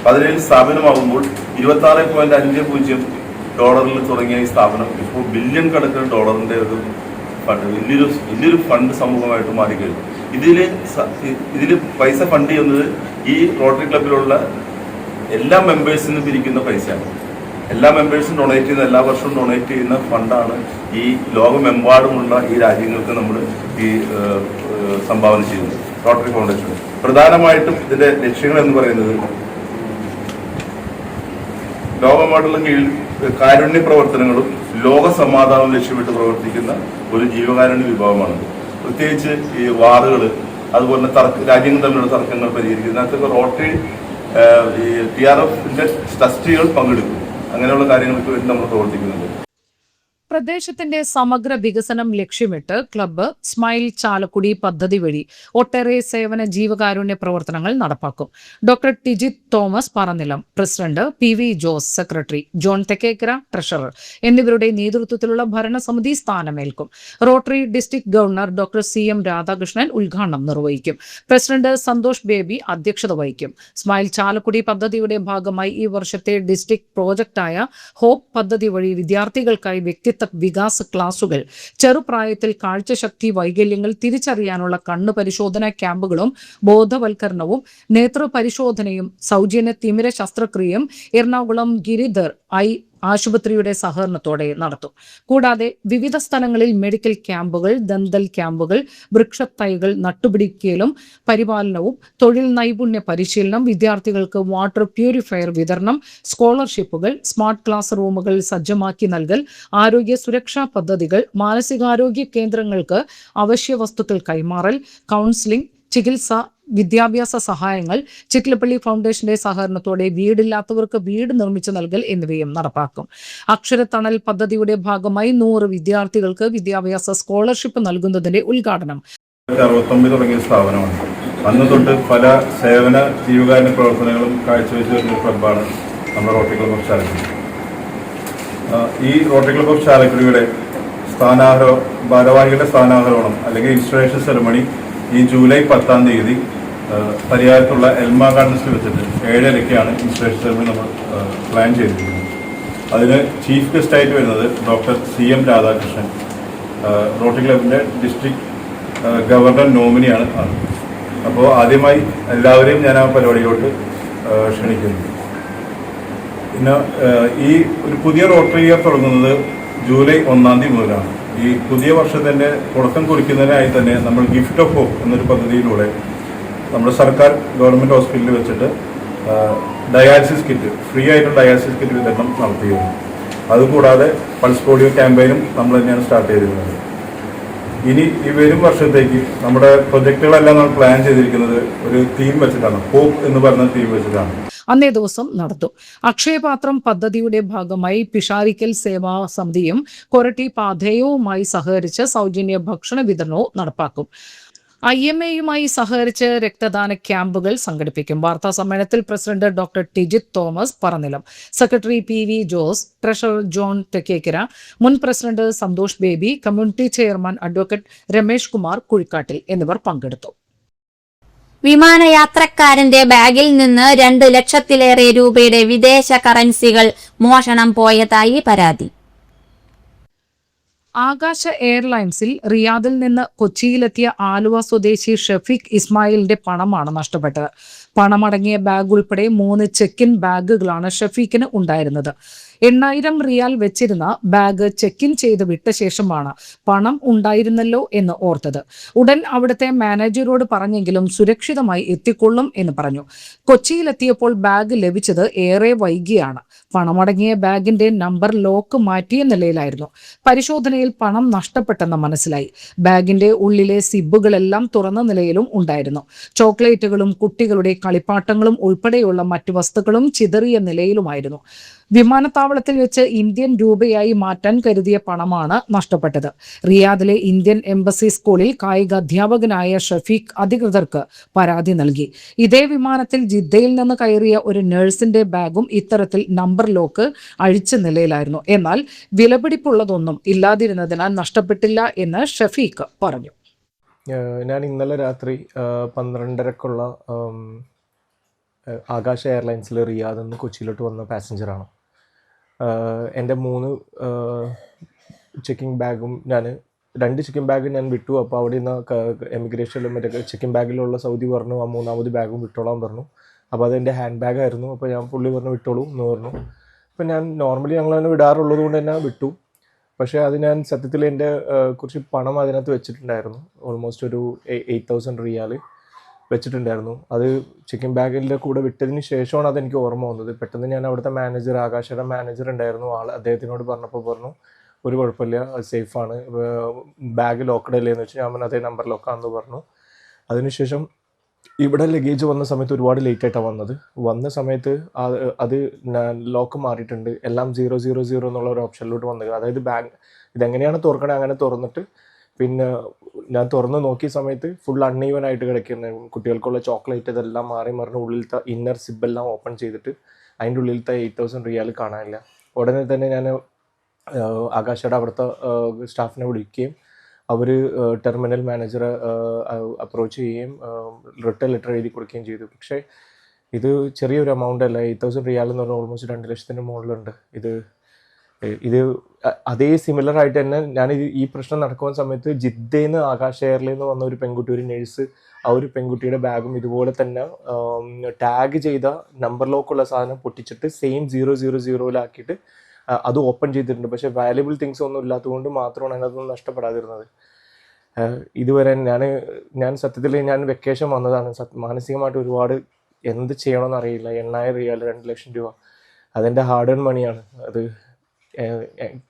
17 സ്ഥാപനമാകുമ്പോൾ 26.50 ഡോളറിൽ തുടങ്ങിയ ഈ സ്ഥാപനം ഇപ്പോൾ ബില്യൺ കണക്കിന് ഡോളറിന്റെ ഒരു ഫണ്ട്, വലിയൊരു ഫണ്ട് സമൂഹമായിട്ട് മാറിക്കഴിഞ്ഞു. ഇതിൽ പൈസ ഫണ്ട് ചെയ്യുന്നത് ഈ റോട്ടറി ക്ലബിലുള്ള എല്ലാ മെമ്പേഴ്സിനും പിരിക്കുന്ന പൈസയാണ്. എല്ലാ മെമ്പേഴ്സും ഡൊണേറ്റ് ചെയ്യുന്ന, എല്ലാ വർഷവും ഡൊണേറ്റ് ചെയ്യുന്ന ഫണ്ടാണ് ഈ ലോകമെമ്പാടുമുള്ള ഈ രാജ്യങ്ങൾക്ക് നമ്മൾ ഈ സംഭാവന ചെയ്യുന്നത്. റോട്ടറി ഫൗണ്ടേഷൻ പ്രധാനമായിട്ടും ഇതിന്റെ ലക്ഷ്യങ്ങൾ എന്ന് പറയുന്നത് ലോകമെമ്പാടുള്ള കീഴിൽ കാരുണ്യ പ്രവർത്തനങ്ങളും ലോക സമാധാനവും ലക്ഷ്യമിട്ട് പ്രവർത്തിക്കുന്ന ഒരു ജീവകാരുണ്യ വിഭാഗമാണ്. പ്രത്യേകിച്ച് ഈ വാറുകൾ, അതുപോലെ രാജ്യങ്ങൾ തമ്മിലുള്ള തർക്കങ്ങൾ പരിഹരിക്കുന്നതിനകത്തൊക്കെ റോട്ടറി ഈ TRFന്റെ ട്രസ്റ്റികൾ പങ്കെടുക്കും. അങ്ങനെയുള്ള കാര്യങ്ങൾക്ക് വേണ്ടി നമ്മൾ പ്രവർത്തിക്കുന്നുണ്ട്. പ്രദേശത്തിന്റെ സമഗ്ര വികസനം ലക്ഷ്യമിട്ട് ക്ലബ്ബ് സ്മൈൽ ചാലക്കുടി പദ്ധതി വഴി ഒട്ടേറെ സേവന ജീവകാരുണ്യ പ്രവർത്തനങ്ങൾ നടപ്പാക്കും. Doctor Tijith Thomas Parannilam president, PV Jose secretary, John Thekkekkara treasurer എന്നിവരുടെ നേതൃത്വത്തിലുള്ള ഭരണസമിതി സ്ഥാനമേൽക്കും. Rotary district governor doctor CM Radhakrishnan ഉദ്ഘാടനം നിർവഹിക്കും. പ്രസിഡന്റ് സന്തോഷ് ബേബി അധ്യക്ഷത വഹിക്കും. സ്മൈൽ ചാലക്കുടി പദ്ധതിയുടെ ഭാഗമായി ഈ വർഷത്തെ ഡിസ്ട്രിക്ട് പ്രോജക്റ്റായ ഹോപ്പ് പദ്ധതി വഴി വിദ്യാർത്ഥികൾക്കായി വ്യക്തിത്വ വികാസ ക്ലാസുകൾ, ചെറുപ്രായത്തിൽ കാഴ്ചശക്തി വൈകല്യങ്ങൾ തിരിച്ചറിയാനുള്ള കണ്ണു പരിശോധനാ ക്യാമ്പുകളും ബോധവൽക്കരണവും നേത്രപരിശോധനയും സൗജന്യ തിമിര ശസ്ത്രക്രിയയും എറണാകുളം ഗിരിധർ ഐ ആശുപത്രിയുടെ സഹകരണത്തോടെ നടത്തും. കൂടാതെ വിവിധ സ്ഥലങ്ങളിൽ മെഡിക്കൽ ക്യാമ്പുകൾ, ദന്തൽ ക്യാമ്പുകൾ, വൃക്ഷത്തൈകൾ നട്ടുപിടിക്കലും പരിപാലനവും, തൊഴിൽ നൈപുണ്യ പരിശീലനം, വിദ്യാർത്ഥികൾക്ക് വാട്ടർ പ്യൂരിഫയർ വിതരണം, സ്കോളർഷിപ്പുകൾ, സ്മാർട്ട് ക്ലാസ് റൂമുകൾ സജ്ജമാക്കി നൽകൽ, ആരോഗ്യ സുരക്ഷാ പദ്ധതികൾ, മാനസികാരോഗ്യ കേന്ദ്രങ്ങൾക്ക് അവശ്യ വസ്തുക്കൾ കൈമാറൽ, കൗൺസിലിംഗ്, ചികിത്സ, വിദ്യാഭ്യാസ സഹായങ്ങൾ, ചിറ്റിലപ്പള്ളി ഫൗണ്ടേഷന്റെ സഹകരണത്തോടെ വീടില്ലാത്തവർക്ക് വീട് നിർമ്മിച്ചു നൽകൽ എന്നിവയും നടപ്പാക്കും. അക്ഷരത്തണൽ പദ്ധതിയുടെ ഭാഗമായി 100 വിദ്യാർത്ഥികൾക്ക് വിദ്യാഭ്യാസ സ്കോളർഷിപ്പ് നൽകുന്നതിന്റെ ഉദ്ഘാടനം 1969 തുടങ്ങിയ സ്ഥാപനമാണ്. അന്ന് തൊട്ട് പല സേവന ജീവകാരുണ്യ പ്രവർത്തനങ്ങളും കാഴ്ചവെച്ച് വരുന്ന ക്ലബ്ബാണ് നമ്മുടെ റോട്ടറി ക്ലബ് ഓഫ് ചാലക്കുടി. ഈ റോട്ടറി ക്ലബ് ഓഫ് ചാലക്കുടിയുടെ ഭാരവാഹികളുടെ സ്ഥാനാരോഹണം അല്ലെങ്കിൽ ഇൻസ്റ്റലേഷൻ സെറമണി ഈ ജൂലൈ 10 പരിയാരത്തുള്ള എൽമ ഗാർഡൻസിൽ വെച്ചിട്ട് 7:30 ഇൻസ്റ്റലേഷൻ സെറമണി നമ്മൾ പ്ലാൻ ചെയ്തിരിക്കുന്നത്. അതിന് ചീഫ് ഗസ്റ്റായിട്ട് വരുന്നത് ഡോക്ടർ CM രാധാകൃഷ്ണൻ, റോട്ടറി ക്ലബിൻ്റെ ഡിസ്ട്രിക്ട് ഗവർണർ നോമിനിയാണ്. അപ്പോൾ ആദ്യമായി എല്ലാവരെയും ഞാൻ ആ പരിപാടിയിലോട്ട് ക്ഷണിക്കുന്നു. പിന്നെ ഈ ഒരു പുതിയ റോട്ടറി ഇയർ തുടങ്ങുന്നത് ജൂലൈ 1 മുതലാണ്. ഈ പുതിയ വർഷത്തിൻ്റെ തുടക്കം കുറിക്കുന്നതിനായി തന്നെ നമ്മൾ ഗിഫ്റ്റ് ഓഫ് ഹോപ്പ് എന്നൊരു പദ്ധതിയിലൂടെ നമ്മുടെ സർക്കാർ ഗവൺമെൻറ് ഹോസ്പിറ്റലിൽ വെച്ചിട്ട് ഡയാലിസിസ് കിറ്റ്, ഫ്രീ ആയിട്ടുള്ള ഡയാലിസിസ് കിറ്റ് വിതരണം നടത്തിയിരുന്നു. അതുകൂടാതെ പൾസ് പോളിയോ ക്യാമ്പയിനും നമ്മൾ തന്നെയാണ് സ്റ്റാർട്ട് ചെയ്തിരുന്നത്. ഇനി ഈ വരും വർഷത്തേക്ക് നമ്മുടെ പ്രൊജക്റ്റുകളെല്ലാം നമ്മൾ പ്ലാൻ ചെയ്തിരിക്കുന്നത് ഒരു തീം വെച്ചിട്ടാണ്, ഹോപ്പ് എന്ന് പറയുന്ന തീം വെച്ചിട്ടാണ്. അന്നേ ദിവസം നടത്തും. അക്ഷയപാത്രം പദ്ധതിയുടെ ഭാഗമായി പിഷാരിക്കൽ സേവാ സമിതിയും കൊരട്ടി പാധേയവുമായി സഹകരിച്ച് സൗജന്യ ഭക്ഷണ വിതരണവും നടപ്പാക്കും. IMAയുമായി സഹകരിച്ച് രക്തദാന ക്യാമ്പുകൾ സംഘടിപ്പിക്കും. വാർത്താ സമ്മേളനത്തിൽ president doctor Tijith Thomas Parannilam, secretary PV Jose, treasurer John Thekkekkara, മുൻ president Santhosh Baby, community chairman advocate Ramesh Kumar Kuzhikkattil എന്നിവർ പങ്കെടുത്തു. വിമാനയാത്രക്കാരന്റെ ബാഗിൽ നിന്ന് 2 ലക്ഷത്തിലേറെ രൂപയുടെ വിദേശ കറൻസികൾ മോഷണം പോയതായി പരാതി. ആകാശ എയർലൈൻസിൽ റിയാദിൽ നിന്ന് കൊച്ചിയിലെത്തിയ ആലുവ സ്വദേശി ഷഫീഖ് ഇസ്മായിലിന്റെ പണമാണ് നഷ്ടപ്പെട്ടത്. പണമടങ്ങിയ ബാഗ് ഉൾപ്പെടെ 3 ചെക്ക് ഇൻ ബാഗുകളാണ് ഷഫീഖിന് ഉണ്ടായിരുന്നത്. 8000 റിയാൽ വെച്ചിരുന്ന ബാഗ് ചെക്ക് ഇൻ ചെയ്ത് വിട്ട ശേഷമാണ് പണം ഉണ്ടായിരുന്നല്ലോ എന്ന് ഓർത്തത്. ഉടൻ അവിടുത്തെ മാനേജരോട് പറഞ്ഞെങ്കിലും സുരക്ഷിതമായി എത്തിക്കൊള്ളും എന്ന് പറഞ്ഞു. കൊച്ചിയിലെത്തിയപ്പോൾ ബാഗ് ലഭിച്ചത് ഏറെ വൈകിയാണ്. പണമടങ്ങിയ ബാഗിന്റെ നമ്പർ ലോക്ക് മാറ്റിയ നിലയിലായിരുന്നു. പരിശോധനയിൽ പണം നഷ്ടപ്പെട്ടെന്ന് മനസ്സിലായി. ബാഗിന്റെ ഉള്ളിലെ സിബുകളെല്ലാം തുറന്ന നിലയിലും ഉണ്ടായിരുന്നു. ചോക്ലേറ്റുകളും കുട്ടികളുടെ കളിപ്പാട്ടങ്ങളും ഉൾപ്പെടെയുള്ള മറ്റു വസ്തുക്കളും ചിതറിയ നിലയിലുമായിരുന്നു. വിമാനത്താവളത്തിൽ വെച്ച് ഇന്ത്യൻ രൂപയായി മാറ്റാൻ കരുതിയ പണമാണ് നഷ്ടപ്പെട്ടത്. റിയാദിലെ ഇന്ത്യൻ എംബസി സ്കൂളിൽ കായിക അധ്യാപകനായ ഷഫീഖ് അധികൃതർക്ക് പരാതി നൽകി. ഇതേ വിമാനത്തിൽ ജിദ്ദയിൽ നിന്ന് കയറിയ ഒരു നഴ്സിന്റെ ബാഗും ഇത്തരത്തിൽ നമ്പർ ലോക്ക് അഴിച്ച നിലയിലായിരുന്നു. എന്നാൽ വിലപിടിപ്പുള്ളതൊന്നും ഇല്ലാതിരുന്നതിനാൽ നഷ്ടപ്പെട്ടില്ല എന്ന് ഷഫീഖ് പറഞ്ഞു. ഞാൻ ഇന്നലെ രാത്രി 12:30 ആകാശ എയർലൈൻസിൽ റിയാദിൽ നിന്ന് കൊച്ചിയിലോട്ട് വന്ന പാസഞ്ചറാണ്. എൻ്റെ 3 ചെക്കിംഗ് ബാഗും 2 ചെക്കിംഗ് ബാഗ് ഞാൻ വിട്ടു. അപ്പോൾ അവിടെ നിന്ന് എമിഗ്രേഷനിലും മറ്റേ ചെക്കിംഗ് ബാഗിലുള്ള സൗദി പറഞ്ഞു ആ 3ാമത് ബാഗും വിട്ടോളാൻ പറഞ്ഞു. അപ്പോൾ അതെൻ്റെ ഹാൻഡ് ബാഗായിരുന്നു. അപ്പോൾ ഞാൻ പുള്ളി പറഞ്ഞു വിട്ടോളൂ എന്ന് പറഞ്ഞു. അപ്പോൾ ഞാൻ നോർമലി ഞങ്ങളതിനെ വിടാറുള്ളത് കൊണ്ട് തന്നെ വിട്ടു. പക്ഷേ അത് ഞാൻ സത്യത്തിൽ എൻ്റെ കുറച്ച് പണം അതിനകത്ത് വെച്ചിട്ടുണ്ടായിരുന്നു. ഓൾമോസ്റ്റ് ഒരു 8000 റിയാൽ വെച്ചിട്ടുണ്ടായിരുന്നു. അത് ചെക്കിംഗ് ബാഗിൻ്റെ കൂടെ വിട്ടതിന് ശേഷമാണ് അതെനിക്ക് ഓർമ്മ വന്നത്. പെട്ടെന്ന് ഞാൻ അവിടുത്തെ മാനേജർ, ആകാശയുടെ മാനേജർ ഉണ്ടായിരുന്നു, അദ്ദേഹത്തിനോട് പറഞ്ഞപ്പോൾ പറഞ്ഞു ഒരു കുഴപ്പമില്ല, അത് സേഫാണ്, ബാഗ് ലോക്കഡ് അല്ലേ എന്ന് വെച്ചാൽ ഞാൻ അതേ നമ്പർ ലോക്കാണെന്ന് പറഞ്ഞു. അതിനുശേഷം ഇവിടെ ലഗേജ് വന്ന സമയത്ത് ഒരുപാട് ലേറ്റായിട്ടാണ് വന്ന സമയത്ത് അത് ലോക്ക് മാറിയിട്ടുണ്ട്. എല്ലാം 000 എന്നുള്ള ഒരു ഓപ്ഷനിലോട്ട് വന്നത്. അതായത് ബാഗ് ഇതെങ്ങനെയാണ് തുറക്കണേ അങ്ങനെ തുറന്നിട്ട് പിന്നെ ഞാൻ തുറന്ന് നോക്കിയ സമയത്ത് ഫുൾ അൺഈവൻ ആയിട്ട് കിടക്കുന്നത്. കുട്ടികൾക്കുള്ള ചോക്ലേറ്റ് ഇതെല്ലാം മാറി മറിഞ്ഞ് ഉള്ളിലത്തെ ഇന്നർ സിബെല്ലാം ഓപ്പൺ ചെയ്തിട്ട് അതിൻ്റെ ഉള്ളിലത്തെ 8000 റിയാൽ കാണാനില്ല. ഉടനെ തന്നെ ഞാൻ ആകാശയുടെ അവിടുത്തെ സ്റ്റാഫിനെ വിളിക്കുകയും അവർ ടെർമിനൽ മാനേജറെ അപ്രോച്ച് ചെയ്യുകയും റിട്ടേൺ ലെറ്റർ എഴുതി കൊടുക്കുകയും ചെയ്തു. പക്ഷേ ഇത് ചെറിയൊരു എമൗണ്ട് അല്ല. 8000 റിയാൽ എന്ന് പറഞ്ഞാൽ ഓൾമോസ്റ്റ് 2 ലക്ഷത്തിന് മുകളിലുണ്ട്. ഇത് അതേ സിമിലർ ആയിട്ട് തന്നെ ഞാൻ ഈ പ്രശ്നം നടക്കുന്ന സമയത്ത് ജിദ്ദയിൽ നിന്ന് ആകാശ എയർലൈനിൽ നിന്ന് വന്ന ഒരു പെൺകുട്ടി, ഒരു നേഴ്സ്, ആ ഒരു പെൺകുട്ടിയുടെ ബാഗും ഇതുപോലെ തന്നെ ടാഗ് ചെയ്ത നമ്പർ ലോക്കുള്ള സാധനം പൊട്ടിച്ചിട്ട് സെയിം 000 അത് ഓപ്പൺ ചെയ്തിട്ടുണ്ട്. പക്ഷേ വാല്യുബിൾ തിങ്സ് ഒന്നും ഇല്ലാത്തതുകൊണ്ട് മാത്രമാണ് അതിനകത്തൊന്നും നഷ്ടപ്പെടാതിരുന്നത്. ഇതുവരെ ഞാൻ സത്യത്തിൽ ഞാൻ വെക്കേഷൻ വന്നതാണ്. മാനസികമായിട്ട് ഒരുപാട് എന്ത് ചെയ്യണമെന്ന് അറിയില്ല. 8000 റിയാൽ 2 ലക്ഷം രൂപ അതെൻ്റെ ഹാർഡ് ഏൺ മണിയാണ്. അത്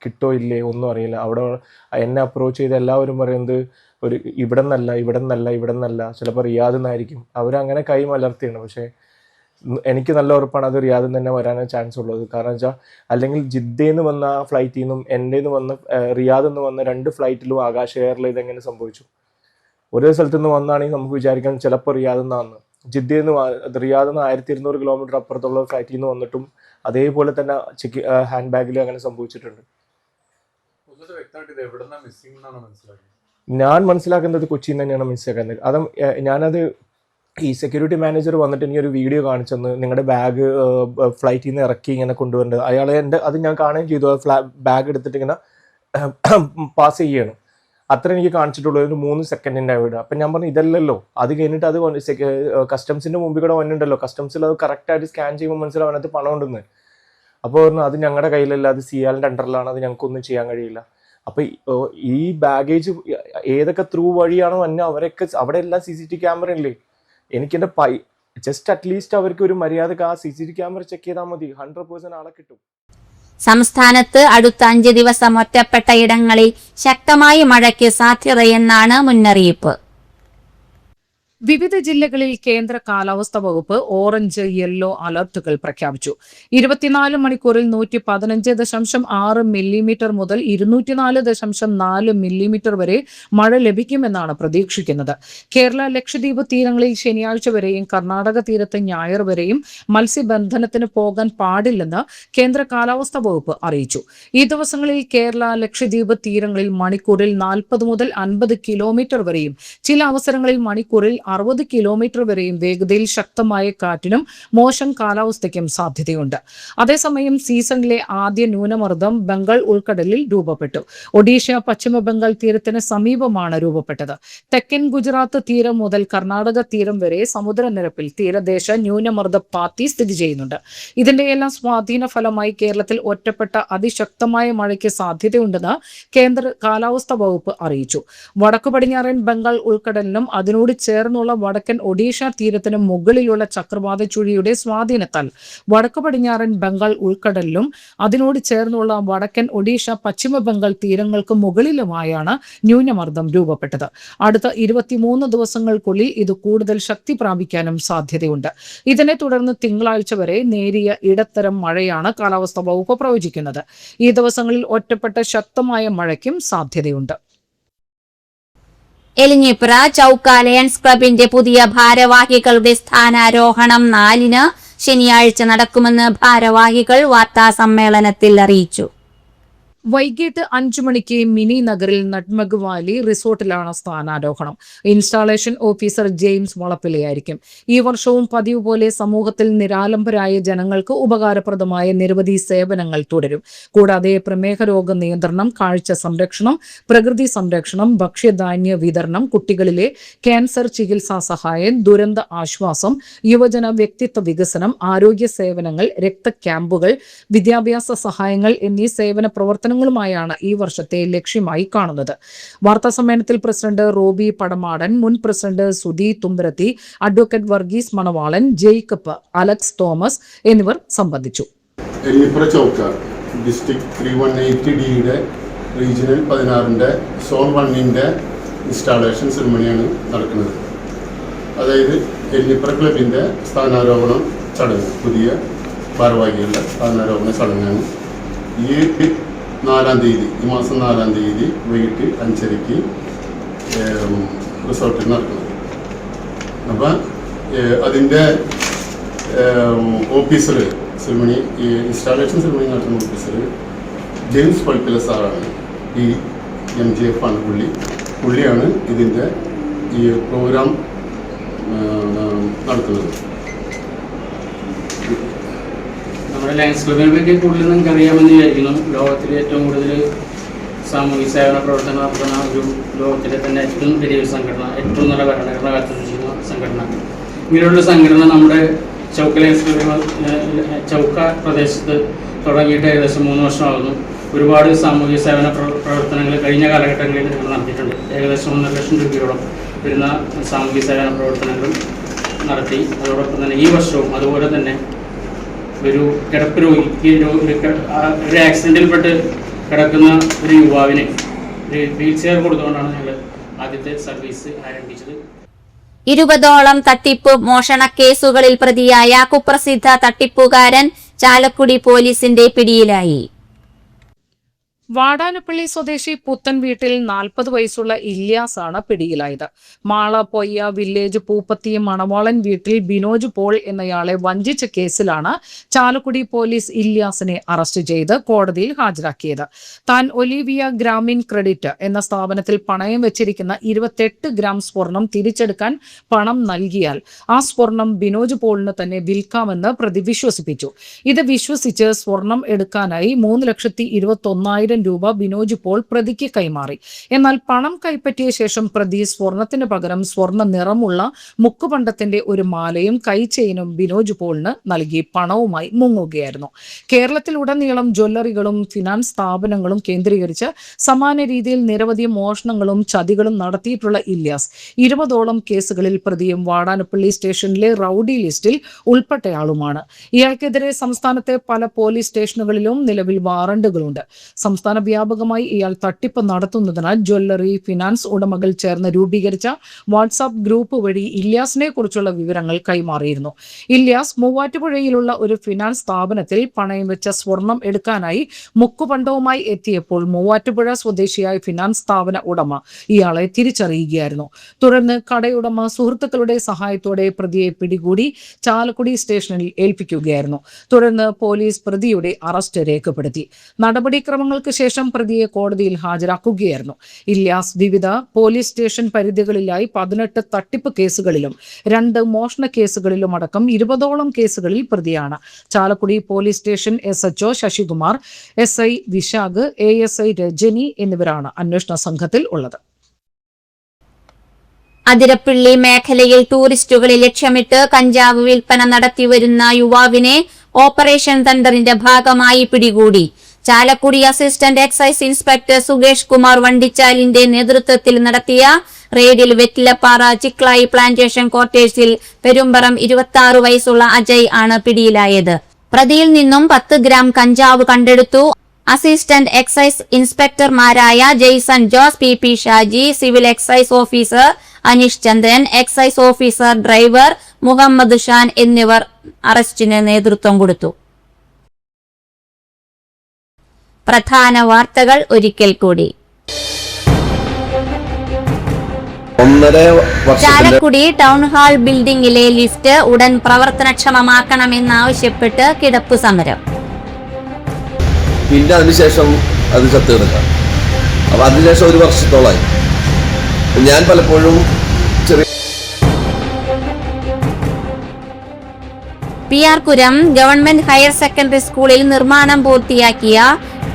കിട്ടോ ഇല്ലേ ഒന്നും അറിയില്ല. അവിടെ എന്നെ അപ്രോച്ച് ചെയ്ത് എല്ലാവരും പറയുന്നത് ഒരു ഇവിടെ നിന്നല്ല ചിലപ്പോൾ റിയാദിൽ നിന്നായിരിക്കും. അവരങ്ങനെ കൈ മലർത്തിയാണ്. പക്ഷേ എനിക്ക് നല്ല ഉറപ്പാണ് അത് റിയാദിൽ തന്നെ വരാനേ ചാൻസ് ഉള്ളത്. കാരണം വെച്ചാൽ അല്ലെങ്കിൽ ജിദ്ദയിൽ നിന്ന് വന്ന ഫ്ലൈറ്റിൽ നിന്നും എൻ്റെ നിന്ന് വന്ന റിയാദിൽ നിന്ന് വന്ന 2 ഫ്ലൈറ്റിലും ആകാശ എയർലൈൻ ഇതെങ്ങനെ സംഭവിച്ചു? ഒരേ സ്ഥലത്തു നിന്ന് വന്നാണെങ്കിൽ നമുക്ക് വിചാരിക്കാം ചിലപ്പോൾ റിയാദിൽ നിന്നാണ്. ജിദ്ദയിൽ നിന്ന് റിയാദിൽ നിന്ന് 1200 കിലോമീറ്റർ അപ്പുറത്തുള്ള ഫ്ലൈറ്റിൽ നിന്ന് വന്നിട്ടും അതേപോലെ തന്നെ ഹാൻഡ് ബാഗിൽ അങ്ങനെ സംഭവിച്ചിട്ടുണ്ട്. ഞാൻ മനസ്സിലാക്കുന്നത് കൊച്ചിയിൽ തന്നെയാണ് മനസ്സിലാക്കുന്നത്. ഞാനത് ഈ സെക്യൂരിറ്റി മാനേജർ വന്നിട്ട് എനിക്കൊരു വീഡിയോ കാണിച്ചെന്ന്, നിങ്ങളുടെ ബാഗ് ഫ്ലൈറ്റിൽ നിന്ന് ഇറക്കി ഇങ്ങനെ കൊണ്ടുവരേണ്ടത്. അയാൾ അത് ഞാൻ കാണുകയും ചെയ്തു. ബാഗ് എടുത്തിട്ട് ഇങ്ങനെ പാസ് ചെയ്യണം. അത്ര എനിക്ക് കാണിച്ചിട്ടുള്ളൂ. ഒരു 3 സെക്കൻഡിൻ്റെ വീട്. അപ്പം ഞാൻ പറഞ്ഞു ഇതല്ലല്ലോ. അത് കഴിഞ്ഞിട്ട് അത് കസ്റ്റംസിൻ്റെ മുമ്പിൽ കൂടെ വന്നിട്ടുണ്ടല്ലോ. കസ്റ്റംസിൽ അത് കറക്റ്റായിട്ട് സ്കാൻ ചെയ്യുമ്പോൾ മനസ്സിലാവും അതിനകത്ത് പണം ഉണ്ടെന്ന്. അപ്പോൾ പറഞ്ഞു അത് ഞങ്ങളുടെ കയ്യിലല്ല, അത് സിയാലിൻ്റെ അണ്ടറിലാണ്, അത് ഞങ്ങൾക്കൊന്നും ചെയ്യാൻ കഴിയില്ല. അപ്പോൾ ഈ ബാഗേജ് ഏതൊക്കെ ത്രൂ വഴിയാണോ വന്നെ അവരൊക്കെ അവിടെ എല്ലാം CCTV ക്യാമറ ഇല്ലേ. എനിക്കെൻ്റെ ജസ്റ്റ് അറ്റ്ലീസ്റ്റ് അവർക്ക് ഒരു മര്യാദക്ക് ആ CCTV ക്യാമറ ചെക്ക് ചെയ്താൽ മതി. 100% ആളെ കിട്ടും. സംസ്ഥാനത്ത് അടുത്ത 5 ദിവസം ഒറ്റപ്പെട്ട ഇടങ്ങളിൽ ശക്തമായ മഴയ്ക്ക് സാധ്യതയെന്നാണ് മുന്നറിയിപ്പ്. വിവിധ ജില്ലകളിൽ കേന്ദ്ര കാലാവസ്ഥാ വകുപ്പ് ഓറഞ്ച് യെല്ലോ അലർട്ടുകൾ പ്രഖ്യാപിച്ചു. 24 മണിക്കൂറിൽ 115.6 മില്ലിമീറ്റർ മുതൽ 204.4 മില്ലിമീറ്റർ വരെ മഴ ലഭിക്കുമെന്നാണ് പ്രതീക്ഷിക്കുന്നത്. കേരള ലക്ഷദ്വീപ് തീരങ്ങളിൽ ശനിയാഴ്ച വരെയും കർണാടക തീരത്ത് ഞായർ വരെയും മത്സ്യബന്ധനത്തിന് പോകാൻ പാടില്ലെന്ന് കേന്ദ്ര കാലാവസ്ഥാ വകുപ്പ് അറിയിച്ചു. ഈ ദിവസങ്ങളിൽ കേരള ലക്ഷദ്വീപ് തീരങ്ങളിൽ മണിക്കൂറിൽ 40 മുതൽ 50 കിലോമീറ്റർ വരെയും ചില അവസരങ്ങളിൽ മണിക്കൂറിൽ 60 കിലോമീറ്റർ വരെയും വേഗതയിൽ ശക്തമായ കാറ്റിനും മോശം കാലാവസ്ഥയ്ക്കും സാധ്യതയുണ്ട്. അതേസമയം സീസണിലെ ആദ്യ ന്യൂനമർദ്ദം ബംഗാൾ ഉൾക്കടലിൽ രൂപപ്പെട്ടു. ഒഡീഷ പശ്ചിമ ബംഗാൾ തീരത്തിന് സമീപമാണ് രൂപപ്പെട്ടത്. തെക്കൻ ഗുജറാത്ത് തീരം മുതൽ കർണാടക തീരം വരെ സമുദ്രനിരപ്പിൽ തീരദേശ ന്യൂനമർദ്ദ പാത്തി സ്ഥിതി ചെയ്യുന്നുണ്ട്. ഇതിന്റെയെല്ലാം സ്വാധീന ഫലമായി കേരളത്തിൽ ഒറ്റപ്പെട്ട അതിശക്തമായ മഴയ്ക്ക് സാധ്യതയുണ്ടെന്ന് കേന്ദ്ര കാലാവസ്ഥാ വകുപ്പ് അറിയിച്ചു. വടക്കു പടിഞ്ഞാറൻ ബംഗാൾ ഉൾക്കടലിനും അതിനോട് ചേർന്നുള്ള വടക്കൻ ഒഡീഷ തീരത്തിന് മുകളിലുള്ള ചക്രവാത ചുഴിയുടെ സ്വാധീനത്താൽ വടക്കു പടിഞ്ഞാറൻ ബംഗാൾ ഉൾക്കടലിലും അതിനോട് ചേർന്നുള്ള വടക്കൻ ഒഡീഷ പശ്ചിമ ബംഗാൾ തീരങ്ങൾക്ക് മുകളിലുമായാണ് ന്യൂനമർദ്ദം രൂപപ്പെട്ടത്. അടുത്ത 23 ദിവസങ്ങൾക്കുള്ളിൽ ഇത് കൂടുതൽ ശക്തി പ്രാപിക്കാനും സാധ്യതയുണ്ട്. ഇതിനെ തുടർന്ന് തിങ്കളാഴ്ച വരെ നേരിയ ഇടത്തരം മഴയാണ് കാലാവസ്ഥാ വകുപ്പ് പ്രവചിക്കുന്നത്. ഈ ദിവസങ്ങളിൽ ഒറ്റപ്പെട്ട ശക്തമായ മഴയ്ക്കും സാധ്യതയുണ്ട്. എലിഞ്ഞിപ്ര ചൌക്ക ലയൺസ് ക്ലബിന്റെ പുതിയ ഭാരവാഹികളുടെ സ്ഥാനാരോഹണം 4-ന് ശനിയാഴ്ച നടക്കുമെന്ന് ഭാരവാഹികൾ വാർത്താസമ്മേളനത്തിൽ അറിയിച്ചു. വൈകിട്ട് 5 മണിക്ക് മിനി നഗറിൽ നട്മഗ് വാലി റിസോർട്ടിലാണ് സ്ഥാനാരോഹണം. ഇൻസ്റ്റാളേഷൻ ഓഫീസർ ജെയിംസ് വളപ്പിലയായിരിക്കും. ഈ വർഷവും പതിവ് പോലെ സമൂഹത്തിൽ നിരാലംബരായ ജനങ്ങൾക്ക് ഉപകാരപ്രദമായ നിരവധി സേവനങ്ങൾ തുടരും. കൂടാതെ പ്രമേഹ രോഗ നിയന്ത്രണം, കാഴ്ച സംരക്ഷണം, പ്രകൃതി സംരക്ഷണം, ഭക്ഷ്യധാന്യ വിതരണം, കുട്ടികളിലെ ക്യാൻസർ ചികിത്സാ സഹായം, ദുരന്ത ആശ്വാസം, യുവജന വ്യക്തിത്വ വികസനം, ആരോഗ്യ സേവനങ്ങൾ, രക്തക്യാമ്പുകൾ, വിദ്യാഭ്യാസ സഹായങ്ങൾ എന്നീ സേവന പ്രവർത്തനങ്ങളുമായാണ് ഈ വർഷത്തെ ലക്ഷ്യമായി കാണുന്നത്. വാർത്താസമ്മേളനത്തിൽ പ്രസിഡന്റ് റോബി പടമാടൻ, മുൻ president Sudhi Thumbarathi, advocate Varghese Manavalan, Jacob, Alex Thomas എന്നിവർ സംബന്ധിച്ചു. Elinjipra Chowka district 318D regional 16 zone 1 installation സെറിമണിയാണ് നടക്കുന്നത്. അതായത് എലിഞ്ഞിപ്ര ക്ലബിൻ്റെ സ്ഥാനാരോഹണം ചടങ്ങ്, പുതിയ ഭാരവാഹികളുടെ സ്ഥാനാരോഹണ ചടങ്ങാണ് ഈ 4-ാം തീയതി, ഈ മാസം 4-ാം തീയതി വൈകിട്ട് 5:30 റിസോർട്ടിൽ നടക്കുന്നത്. അപ്പം അതിൻ്റെ ഓഫീസർ സെറിമണി, ഈ ഇൻസ്റ്റാളേഷൻ സെറിമണി നടത്തുന്ന ഓഫീസർ ജെയിംസ് വളപ്പില സാറാണ്. PMGF ആണ് പുള്ളിയാണ് ഇതിൻ്റെ ഈ പ്രോഗ്രാം നടത്തുന്നത്. നമ്മുടെ ലയൺസ് ക്ലബിനെ പറ്റി കൂടുതൽ നിങ്ങൾക്ക് അറിയാമെന്ന് വിചാരിക്കുന്നു. ലോകത്തിലെ ഏറ്റവും കൂടുതൽ സാമൂഹിക സേവന പ്രവർത്തനം നടത്തുന്ന ഒരു, ലോകത്തിലെ തന്നെ ഏറ്റവും വലിയ സംഘടന, ഏറ്റവും നല്ല ഭരണഘടന കാത്തുസൂക്ഷിക്കുന്ന സംഘടന. ഇങ്ങനെയുള്ള സംഘടന നമ്മുടെ ചൗക്ക ലയൺസ് ക്ലബ് ചൗക്ക പ്രദേശത്ത് തുടങ്ങിയിട്ട് ഏകദേശം 3 വർഷമാകുന്നു. ഒരുപാട് സാമൂഹിക സേവന പ്രവർത്തനങ്ങൾ കഴിഞ്ഞ കാലഘട്ടങ്ങളിൽ ഞങ്ങൾ നടത്തിയിട്ടുണ്ട്. ഏകദേശം 1.5 ലക്ഷം രൂപയോളം വരുന്ന സാമൂഹിക സേവന പ്രവർത്തനങ്ങൾ നടത്തി. അതോടൊപ്പം തന്നെ ഈ വർഷവും അതുപോലെ തന്നെ ഒരു കിടപ്പ് രോഗിക്ക് ഒരു ആക്സിഡൻറ്റിൽപ്പെട്ട് കിടക്കുന്ന ഒരു യുവാവിന് ഒരു വീൽ ചെയർ കൊടുത്തുകൊണ്ടാണ് ഞങ്ങൾ ആദ്യത്തെ സർവീസ് ആരംഭിച്ചത്. 20ഓളം തട്ടിപ്പ് മോഷണ കേസുകളിൽ പ്രതിയായ കുപ്രസിദ്ധ തട്ടിപ്പുകാരൻ ചാലക്കുടി പോലീസിന്റെ പിടിയിലായി. വാടാനപ്പള്ളി സ്വദേശി പുത്തൻ വീട്ടിൽ 40 വയസ്സുള്ള ഇല്യാസാണ് പിടിയിലായത്. മാള പൊയ്യ വില്ലേജ് പൂപ്പത്തി മണവാളൻ വീട്ടിൽ ബിനോജ് പോൾ എന്നയാളെ വഞ്ചിച്ച കേസിലാണ് ചാലക്കുടി പോലീസ് ഇല്യാസിനെ അറസ്റ്റ് ചെയ്ത് കോടതിയിൽ ഹാജരാക്കിയത്. താൻ ഒലീവിയ ഗ്രാമീൺ ക്രെഡിറ്റ് എന്ന സ്ഥാപനത്തിൽ പണയം വെച്ചിരിക്കുന്ന 28 ഗ്രാം സ്വർണം തിരിച്ചെടുക്കാൻ പണം നൽകിയാൽ ആ സ്വർണം ബിനോജ് പോളിന് തന്നെ വിൽക്കാമെന്ന് പ്രതി വിശ്വസിപ്പിച്ചു. ഇത് വിശ്വസിച്ച് സ്വർണം എടുക്കാനായി 3,21,000 രൂപ ബിനോജ് പോൾ പ്രതിക്ക് കൈമാറി. എന്നാൽ പണം കൈപ്പറ്റിയ ശേഷം പ്രതി സ്വർണത്തിന് പകരം സ്വർണ്ണ നിറമുള്ള മുക്കുപണ്ടത്തിന്റെ ഒരു മാലയും കൈചെയിനും ബിനോജ് പോളിന് നൽകി പണവുമായി മുങ്ങുകയായിരുന്നു. കേരളത്തിലുടനീളം ജ്വല്ലറികളും ഫിനാൻസ് സ്ഥാപനങ്ങളും കേന്ദ്രീകരിച്ച് സമാന രീതിയിൽ നിരവധി മോഷണങ്ങളും ചതികളും നടത്തിയിട്ടുള്ള ഇല്യാസ് 20ഓളം കേസുകളിൽ പ്രതിയും വാടാനപ്പള്ളി സ്റ്റേഷനിലെ റൌഡി ലിസ്റ്റിൽ ഉൾപ്പെട്ടയാളുമാണ്. ഇയാൾക്കെതിരെ സംസ്ഥാനത്തെ പല പോലീസ് സ്റ്റേഷനുകളിലും നിലവിൽ വാറണ്ടുകളുണ്ട്. സംസ്ഥാന സംസ്ഥാന വ്യാപകമായി ഇയാൾ തട്ടിപ്പ് നടത്തുന്നതിനാൽ ജ്വല്ലറി ഫിനാൻസ് ഉടമകൾ ചേർന്ന് രൂപീകരിച്ച വാട്സാപ്പ് ഗ്രൂപ്പ് വഴി ഇല്യാസിനെ കുറിച്ചുള്ള വിവരങ്ങൾ കൈമാറിയിരുന്നു. ഇല്യാസ് മൂവാറ്റുപുഴയിലുള്ള ഒരു ഫിനാൻസ് സ്ഥാപനത്തിൽ പണയം വെച്ച സ്വർണം എടുക്കാനായി മുക്കുപണ്ടവുമായി എത്തിയപ്പോൾ മൂവാറ്റുപുഴ സ്വദേശിയായ ഫിനാൻസ് സ്ഥാപന ഉടമ ഇയാളെ തിരിച്ചറിയുകയായിരുന്നു. തുടർന്ന് കടയുടമ സുഹൃത്തുക്കളുടെ സഹായത്തോടെ പ്രതിയെ പിടികൂടി ചാലക്കുടി സ്റ്റേഷനിൽ ഏൽപ്പിക്കുകയായിരുന്നു. തുടർന്ന് പോലീസ് പ്രതിയുടെ അറസ്റ്റ് രേഖപ്പെടുത്തി. നടപടിക്രമങ്ങൾക്ക് ശേഷം പ്രതിയെ കോടതിയിൽ ഹാജരാക്കുകയായിരുന്നു. ഇല്യാസ് വിവിധ പോലീസ് സ്റ്റേഷൻ പരിധികളിലായി 18 തട്ടിപ്പ് കേസുകളിലും 2 മോഷണ കേസുകളിലും അടക്കം 20ഓളം കേസുകളിൽ പ്രതിയാണ്. Chalakudy police station SHO Sasikumar, SI Vishakh, ASI Rajani എന്നിവരാണ് അന്വേഷണ സംഘത്തിൽ ഉള്ളത്. അതിരപ്പിള്ളി മേഖലയിൽ ടൂറിസ്റ്റുകളെ ലക്ഷ്യമിട്ട് കഞ്ചാവ് വിൽപ്പന നടത്തിവരുന്ന യുവാവിനെ ഓപ്പറേഷൻ തണ്ടറിന്റെ ഭാഗമായി പിടികൂടി. Chalakudy assistant excise inspector Sukesh Kumar വണ്ടിച്ചാലിന്റെ നേതൃത്വത്തിൽ നടത്തിയ റെയ്ഡിൽ വെറ്റിലപ്പാറ ചിക്ലായി പ്ലാന്റേഷൻ ക്വാർട്ടേഴ്സിൽ പെരുമ്പറം 26 വയസ്സുള്ള അജയ് ആണ് പിടിയിലായത്. പ്രതിയിൽ നിന്നും 10 ഗ്രാം കഞ്ചാവ് കണ്ടെടുത്തു. അസിസ്റ്റന്റ് എക്സൈസ് ഇൻസ്പെക്ടർമാരായ Jaison Jose, PP Shaji, civil excise officer Aneesh Chandran, excise officer driver Muhammad Shan എന്നിവർ അറസ്റ്റിന് നേതൃത്വം കൊടുത്തു. പ്രധാന വാർത്തകൾ ഒരിക്കൽ കൂടി. ചാലക്കുടി ടൗൺ ഹാൾ ബിൽഡിംഗിലെ ലിഫ്റ്റ് ഉടൻ പ്രവർത്തനക്ഷമമാക്കണമെന്നാവശ്യപ്പെട്ട് കിടപ്പ് സമരം. പിന്നെ അതിനുശേഷം അത് ചത്തു കിടക്കാം. അപ്പൊ അതിനുശേഷം 1 വർഷത്തോളമായി ഞാൻ പലപ്പോഴും PR-പുരം ഗവൺമെന്റ് ഹയർ സെക്കൻഡറി സ്കൂളിൽ നിർമ്മാണം പൂർത്തിയാക്കിയ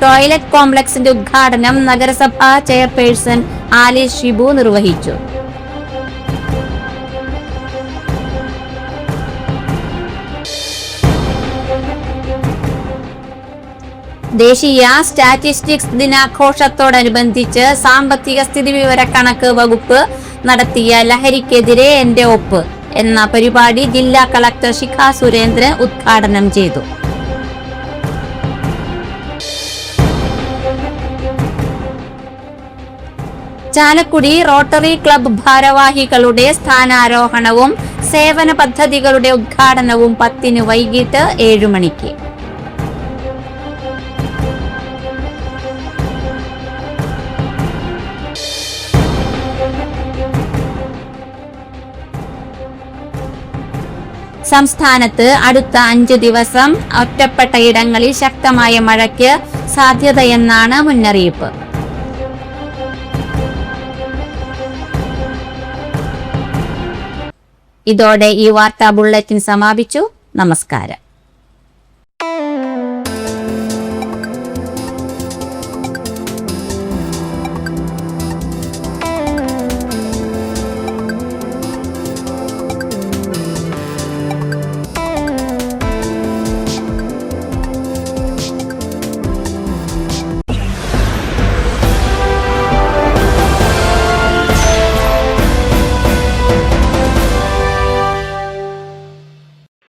ടോയ്ലറ്റ് കോംപ്ലക്സിന്റെ ഉദ്ഘാടനം നഗരസഭാ ചെയർപേഴ്സൺ ആലിസ് ഷിബു നിർവഹിച്ചു. ദേശീയ സ്റ്റാറ്റിസ്റ്റിക്സ് ദിനാഘോഷത്തോടനുബന്ധിച്ച് സാമ്പത്തിക സ്ഥിതിവിവര കണക്ക് വകുപ്പ് നടത്തിയ ലഹരിക്കെതിരെ എന്റെ ഒപ്പ് എന്ന പരിപാടി ജില്ലാ കളക്ടർ ശിഖ സുരേന്ദ്രൻ ഉദ്ഘാടനം ചെയ്തു. ചാലക്കുടി റോട്ടറി ക്ലബ്ബ് ഭാരവാഹികളുടെ സ്ഥാനാരോഹണവും സേവന പദ്ധതികളുടെ ഉദ്ഘാടനവും 10 വൈകിട്ട് 7 മണിക്ക്. സംസ്ഥാനത്ത് അടുത്ത 5 ദിവസം ഒറ്റപ്പെട്ട ഇടങ്ങളിൽ ശക്തമായ മഴയ്ക്ക് സാധ്യതയെന്നാണ് മുന്നറിയിപ്പ്. ഇതോടെ ഈ വാർത്താ ബുള്ളറ്റിൻ സമാപിച്ചു. നമസ്കാരം.